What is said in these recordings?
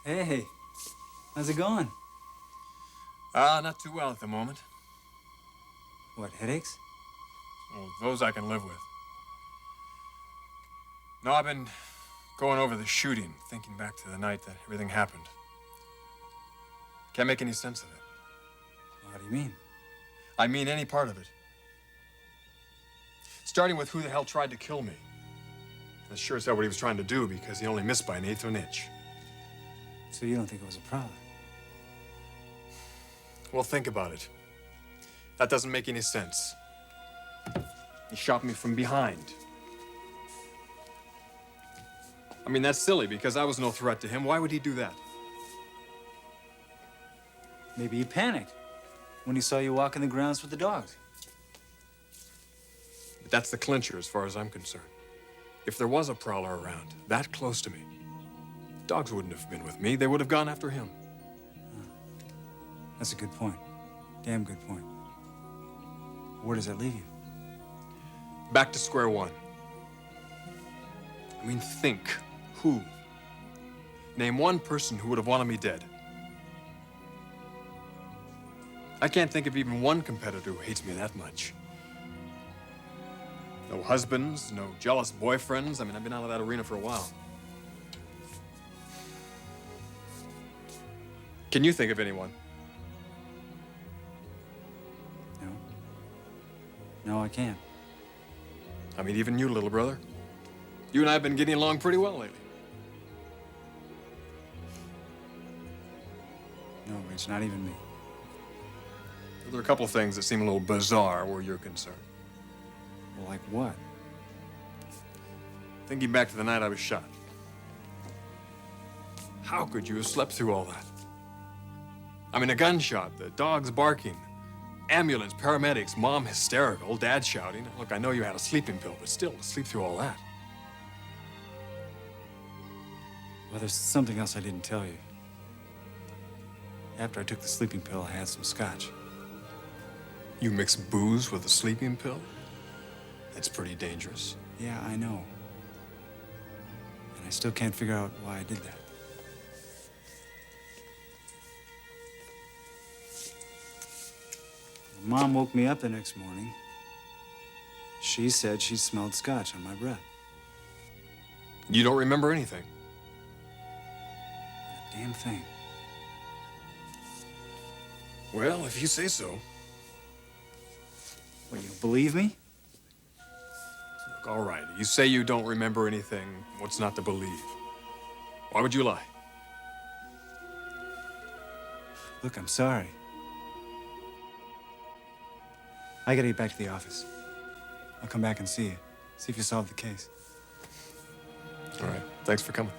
Hey, how's it going? Not too well at the moment. What, headaches? Well, those I can live with. No, I've been going over the shooting, thinking back to the night that everything happened. Can't make any sense of it. What do you mean? I mean any part of it. Starting with who the hell tried to kill me. That's sure as hell what he was trying to do because he only missed by an eighth of an inch. So you don't think it was a prowler? Well, think about it. That doesn't make any sense. He shot me from behind. I mean, that's silly because I was no threat to him. Why would he do that? Maybe he panicked when he saw you walking the grounds with the dogs. But that's the clincher as far as I'm concerned. If there was a prowler around, that close to me, dogs wouldn't have been with me. They would have gone after him. That's a good point. Damn good point. Where does that leave you? Back to square one. I mean, think. Who? Name one person who would have wanted me dead. I can't think of even one competitor who hates me that much. No husbands, no jealous boyfriends. I mean, I've been out of that arena for a while. Can you think of anyone? No. No, I can't. I mean, even you, little brother. You and I have been getting along pretty well lately. No, Rich, not even me. There are a couple of things that seem a little bizarre where you're concerned. Well, like what? Thinking back to the night I was shot. How could you have slept through all that? I mean, a gunshot, the dogs barking, ambulance, paramedics, mom hysterical, dad shouting. Look, I know you had a sleeping pill, but still, to sleep through all that. Well, there's something else I didn't tell you. After I took the sleeping pill, I had some scotch. You mix booze with a sleeping pill? That's pretty dangerous. Yeah, I know. And I still can't figure out why I did that. Mom woke me up the next morning. She said she smelled scotch on my breath. You don't remember anything? Not a damn thing. Well, if you say so. Well, you believe me? Look, all right. You say you don't remember anything. What's not to believe? Why would you lie? Look, I'm sorry. I gotta get back to the office. I'll come back and see you. See if you solved the case. All right. Thanks for coming.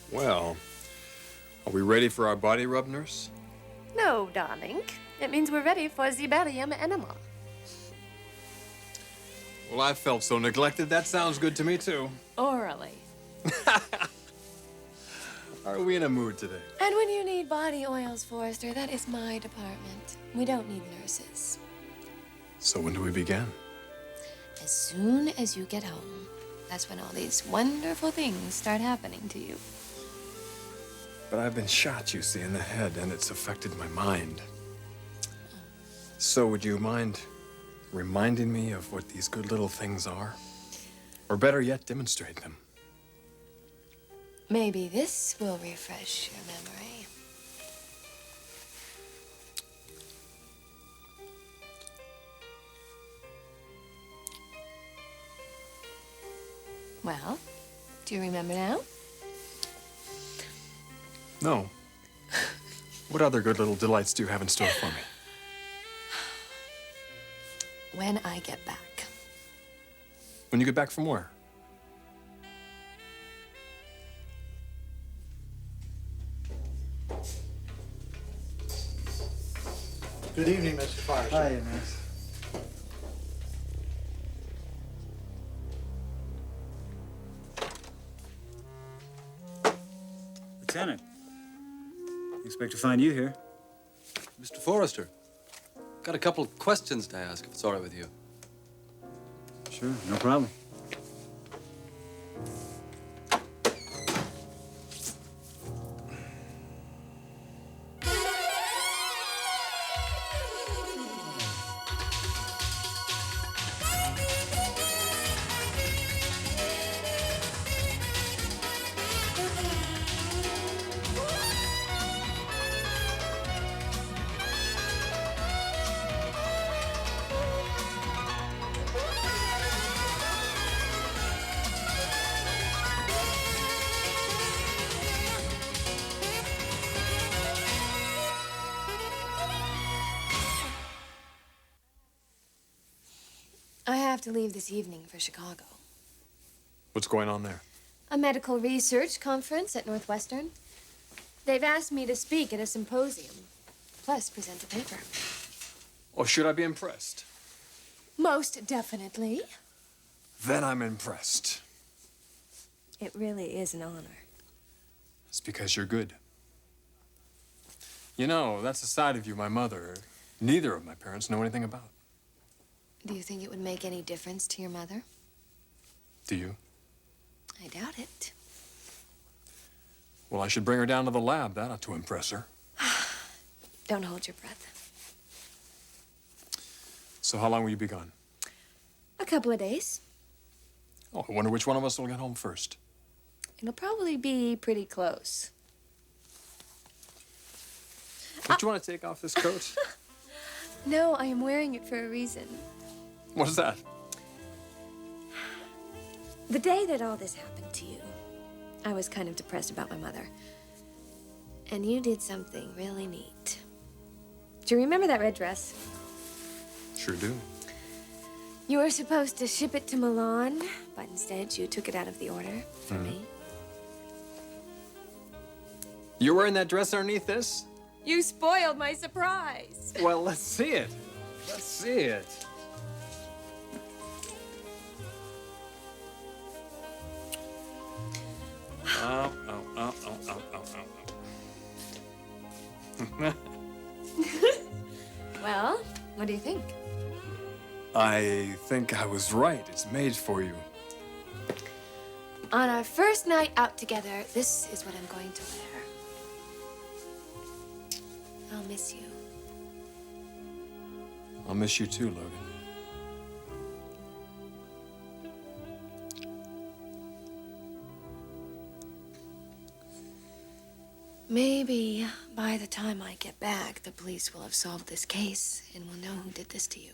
Well, are we ready for our body rub, nurse? No, darling. It means we're ready for the barium enema. Well, I felt so neglected. That sounds good to me, too. Orally. Are we in a mood today? And when you need body oils, Forrester, that is my department. We don't need nurses. So when do we begin? As soon as you get home, that's when all these wonderful things start happening to you. But I've been shot, you see, in the head, and it's affected my mind. So would you mind reminding me of what these good little things are? Or better yet, demonstrate them. Maybe this will refresh your memory. Well, do you remember now? No. What other good little delights do you have in store for me? When I get back. When you get back from where? Good evening, Mr. Forrester. Hi, Max. Lieutenant, expect to find you here. Mr. Forrester, got a couple of questions to ask, if it's all right with you. Sure, no problem. I have to leave this evening for Chicago. What's going on there? A medical research conference at Northwestern. They've asked me to speak at a symposium, plus present a paper. Or should I be impressed? Most definitely. Then I'm impressed. It really is an honor. It's because you're good. You know, that's a side of you my mother, neither of my parents know anything about. Do you think it would make any difference to your mother? Do you? I doubt it. Well, I should bring her down to the lab. That ought to impress her. Don't hold your breath. So how long will you be gone? A couple of days. Oh, I wonder which one of us will get home first. It'll probably be pretty close. Don't you want to take off this coat? No, I am wearing it for a reason. What is that? The day that all this happened to you, I was kind of depressed about my mother. And you did something really neat. Do you remember that red dress? Sure do. You were supposed to ship it to Milan, but instead you took it out of the order for me. You're wearing that dress underneath this? You spoiled my surprise. Well, let's see it. Let's see it. Oh, oh, oh, oh, oh, oh, oh. Well, what do you think? I think I was right. It's made for you. On our first night out together, this is what I'm going to wear. I'll miss you. I'll miss you too, Logan. Maybe by the time I get back, the police will have solved this case and will know who did this to you.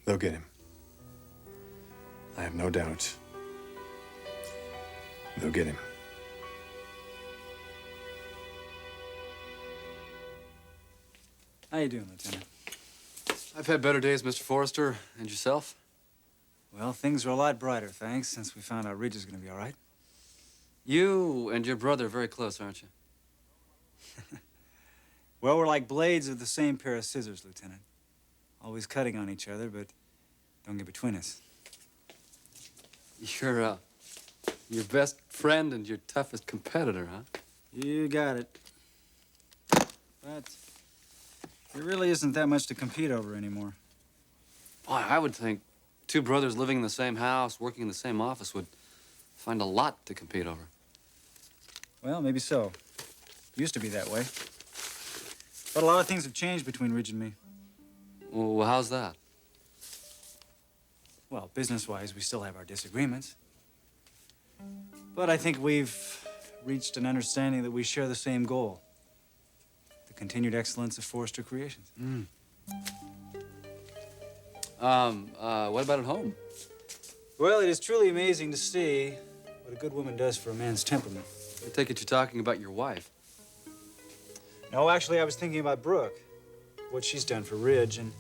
They'll get him. I have no doubt. They'll get him. How you doing, Lieutenant? I've had better days, Mr. Forrester. And yourself? Well, things are a lot brighter, thanks, since we found out Ridge is going to be all right. You and your brother are very close, aren't you? Well, we're like blades of the same pair of scissors, Lieutenant. Always cutting on each other, but don't get between us. You're your best friend and your toughest competitor, huh? You got it. But there really isn't that much to compete over anymore. Boy, I would think two brothers living in the same house, working in the same office would find a lot to compete over. Well, maybe so. Used to be that way. But a lot of things have changed between Ridge and me. Well, how's that? Well, business-wise, we still have our disagreements. But I think we've reached an understanding that we share the same goal. The continued excellence of Forrester Creations. What about at home? Well, it is truly amazing to see what a good woman does for a man's temperament. I take it you're talking about your wife. No, actually, I was thinking about Brooke. What she's done for Ridge, and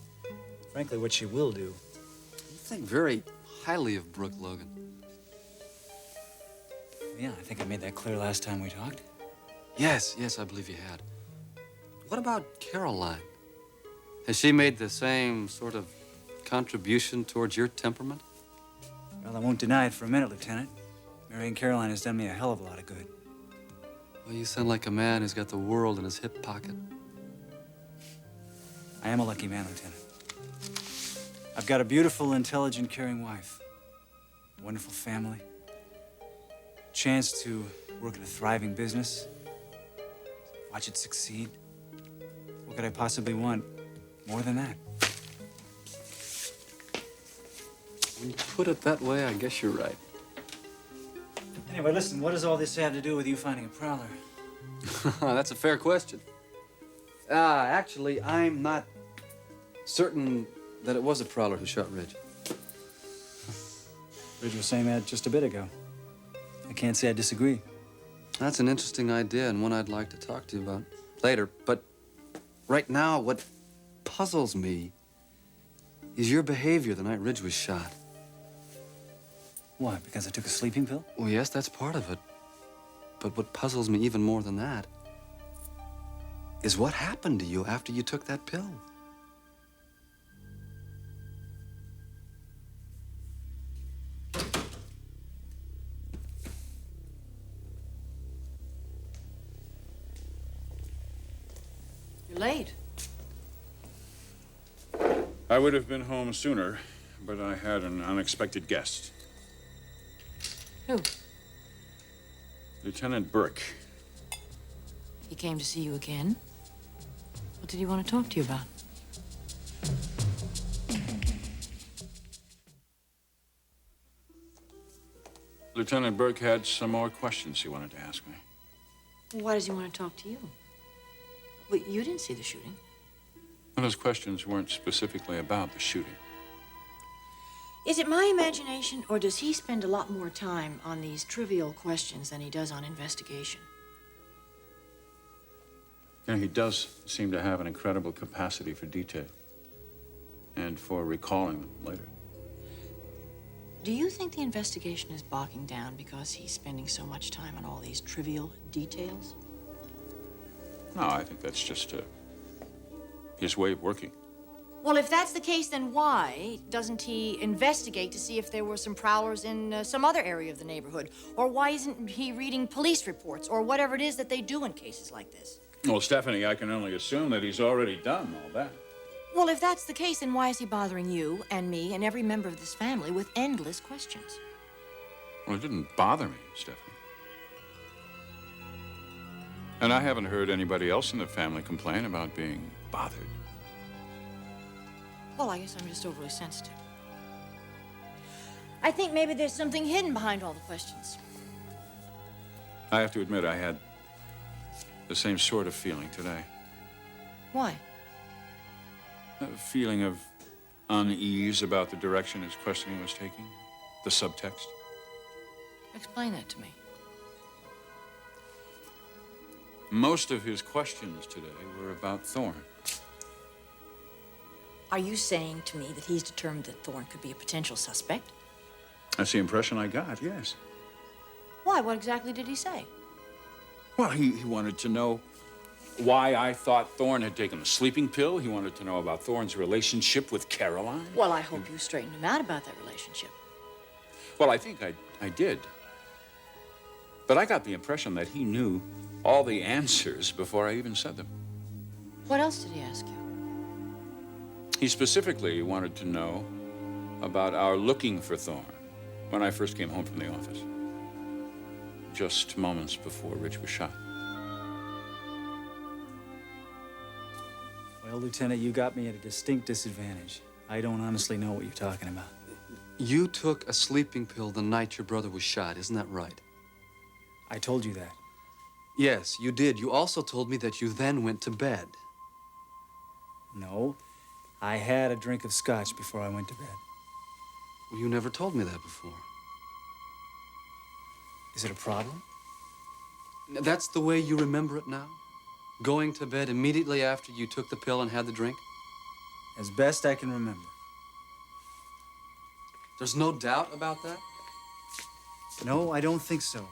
frankly, what she will do. You think very highly of Brooke, Logan. Yeah, I think I made that clear last time we talked. Yes, I believe you had. What about Caroline? Has she made the same sort of contribution towards your temperament? Well, I won't deny it for a minute, Lieutenant. Marrying Caroline has done me a hell of a lot of good. Well, you sound like a man who's got the world in his hip pocket. I am a lucky man, Lieutenant. I've got a beautiful, intelligent, caring wife, a wonderful family, a chance to work in a thriving business, watch it succeed. What could I possibly want more than that? When you put it that way, I guess you're right. Anyway, listen, what does all this have to do with you finding a prowler? That's a fair question. Actually, I'm not certain that it was a prowler who shot Ridge. Ridge was saying that just a bit ago. I can't say I disagree. That's an interesting idea and one I'd like to talk to you about later. But right now, what puzzles me is your behavior the night Ridge was shot. Why? Because I took a sleeping pill? Well, yes, that's part of it. But what puzzles me even more than that is what happened to you after you took that pill. You're late. I would have been home sooner, but I had an unexpected guest. Who? Lieutenant Burke. He came to see you again? What did he want to talk to you about? Lieutenant Burke had some more questions he wanted to ask me. Why does he want to talk to you? Well, you didn't see the shooting. And those questions weren't specifically about the shooting. Is it my imagination, or does he spend a lot more time on these trivial questions than he does on investigation? You know, he does seem to have an incredible capacity for detail and for recalling them later. Do you think the investigation is bogging down because he's spending so much time on all these trivial details? No, I think that's just his way of working. Well, if that's the case, then why doesn't he investigate to see if there were some prowlers in some other area of the neighborhood? Or why isn't he reading police reports or whatever it is that they do in cases like this? Well, Stephanie, I can only assume that he's already done all that. Well, if that's the case, then why is he bothering you and me and every member of this family with endless questions? Well, it didn't bother me, Stephanie. And I haven't heard anybody else in the family complain about being bothered. Well, I guess I'm just overly sensitive. I think maybe there's something hidden behind all the questions. I have to admit, I had the same sort of feeling today. Why? A feeling of unease about the direction his questioning was taking, the subtext. Explain that to me. Most of his questions today were about Thorne. Are you saying to me that he's determined that Thorne could be a potential suspect? That's the impression I got, yes. Why? What exactly did he say? Well, he wanted to know why I thought Thorne had taken a sleeping pill. He wanted to know about Thorne's relationship with Caroline. Well, I hope you straightened him out about that relationship. Well, I think I did. But I got the impression that he knew all the answers before I even said them. What else did he ask you? He specifically wanted to know about our looking for Thorne when I first came home from the office, just moments before Rich was shot. Well, Lieutenant, you got me at a distinct disadvantage. I don't honestly know what you're talking about. You took a sleeping pill the night your brother was shot, isn't that right? I told you that. Yes, you did. You also told me that you then went to bed. No, I had a drink of scotch before I went to bed. Well, you never told me that before. Is it a problem? That's the way you remember it now? Going to bed immediately after you took the pill and had the drink? As best I can remember. There's no doubt about that? No, I don't think so.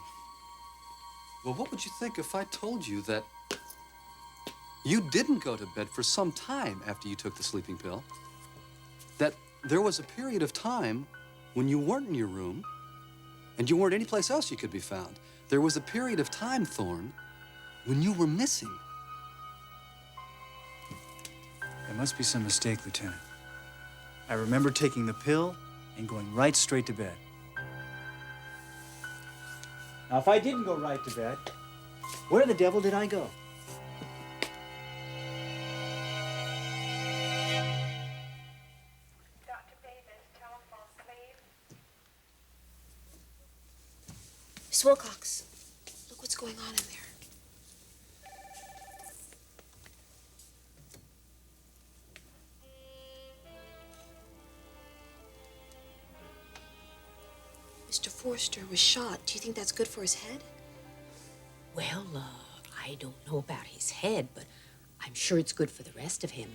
Well, what would you think if I told you that you didn't go to bed for some time after you took the sleeping pill. That there was a period of time when you weren't in your room and you weren't anyplace else you could be found. There was a period of time, Thorne, when you were missing. There must be some mistake, Lieutenant. I remember taking the pill and going right straight to bed. Now, if I didn't go right to bed, where the devil did I go? Dr. Davis, telephone, please. Miss Wilcox, look what's going on in there. Mr. Forster was shot. Do you think that's good for his head? Well, I don't know about his head, but I'm sure it's good for the rest of him.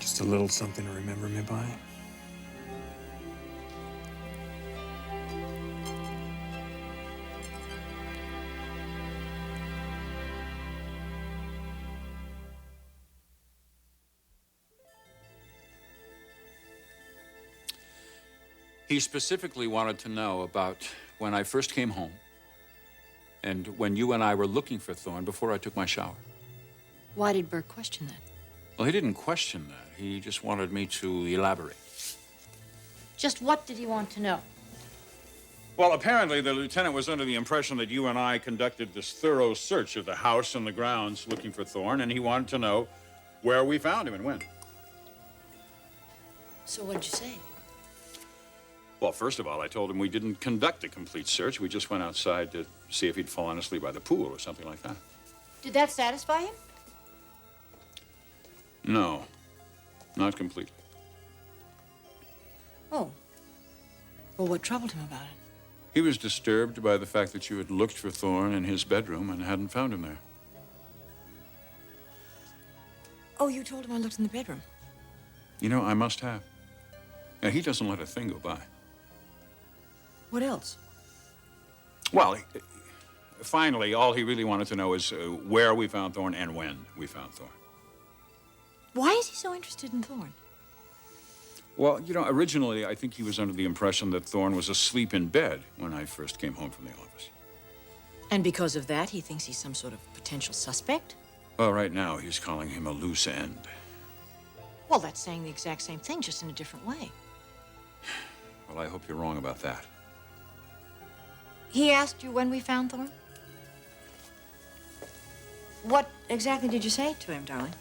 Just a little something to remember me by. He specifically wanted to know about when I first came home and when you and I were looking for Thorne before I took my shower. Why did Burke question that? Well, he didn't question that. He just wanted me to elaborate. Just what did he want to know? Well, apparently the lieutenant was under the impression that you and I conducted this thorough search of the house and the grounds looking for Thorne, and he wanted to know where we found him and when. So what did you say? Well, first of all, I told him we didn't conduct a complete search. We just went outside to see if he'd fallen asleep by the pool or something like that. Did that satisfy him? No, not completely. Oh. Well, what troubled him about it? He was disturbed by the fact that you had looked for Thorne in his bedroom and hadn't found him there. Oh, you told him I looked in the bedroom. You know, I must have. Now, he doesn't let a thing go by. What else? Well, finally, all he really wanted to know is where we found Thorne and when we found Thorne. Why is he so interested in Thorne? Well, you know, originally, I think he was under the impression that Thorne was asleep in bed when I first came home from the office. And because of that, he thinks he's some sort of potential suspect? Well, right now, he's calling him a loose end. Well, that's saying the exact same thing, just in a different way. Well, I hope you're wrong about that. He asked you when we found Thorne? What exactly did you say to him, darling?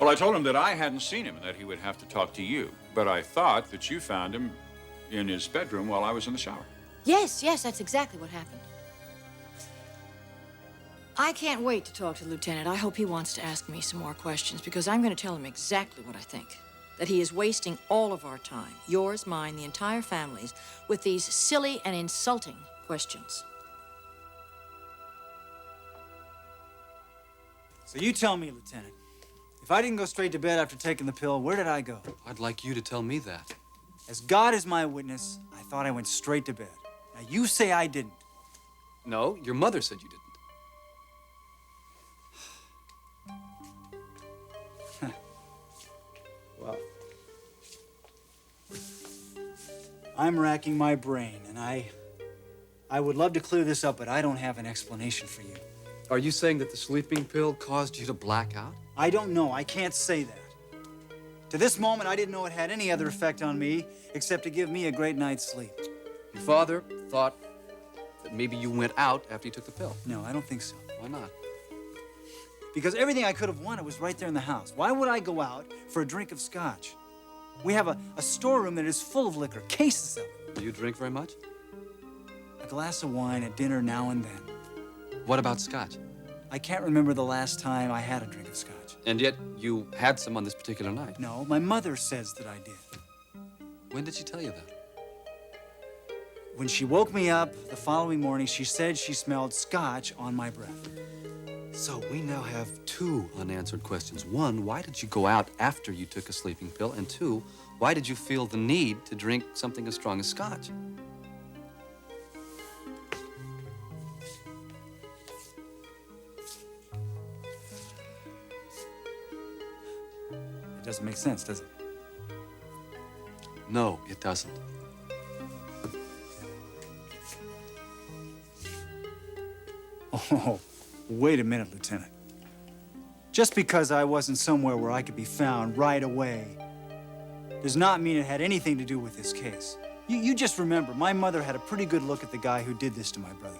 Well, I told him that I hadn't seen him and that he would have to talk to you. But I thought that you found him in his bedroom while I was in the shower. Yes, that's exactly what happened. I can't wait to talk to the lieutenant. I hope he wants to ask me some more questions, because I'm going to tell him exactly what I think. That he is wasting all of our time, yours, mine, the entire family's, with these silly and insulting questions. So you tell me, Lieutenant, if I didn't go straight to bed after taking the pill, where did I go? I'd like you to tell me that. As God is my witness, I thought I went straight to bed. Now you say I didn't. No, your mother said you didn't. Well, I'm racking my brain, and I would love to clear this up, but I don't have an explanation for you. Are you saying that the sleeping pill caused you to black out? I don't know. I can't say that. To this moment, I didn't know it had any other effect on me except to give me a great night's sleep. Your father thought that maybe you went out after you took the pill. No, I don't think so. Why not? Because everything I could have wanted was right there in the house. Why would I go out for a drink of scotch? We have a storeroom that is full of liquor, cases of it. Do you drink very much? A glass of wine at dinner now and then. What about scotch? I can't remember the last time I had a drink of scotch. And yet you had some on this particular night. No, my mother says that I did. When did she tell you that? When she woke me up the following morning, she said she smelled scotch on my breath. So we now have two unanswered questions. One, why did you go out after you took a sleeping pill? And two, why did you feel the need to drink something as strong as scotch? It doesn't make sense, does it? No, it doesn't. Oh, wait a minute, Lieutenant. Just because I wasn't somewhere where I could be found right away does not mean it had anything to do with this case. You just remember, my mother had a pretty good look at the guy who did this to my brother.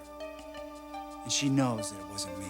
And she knows that it wasn't me.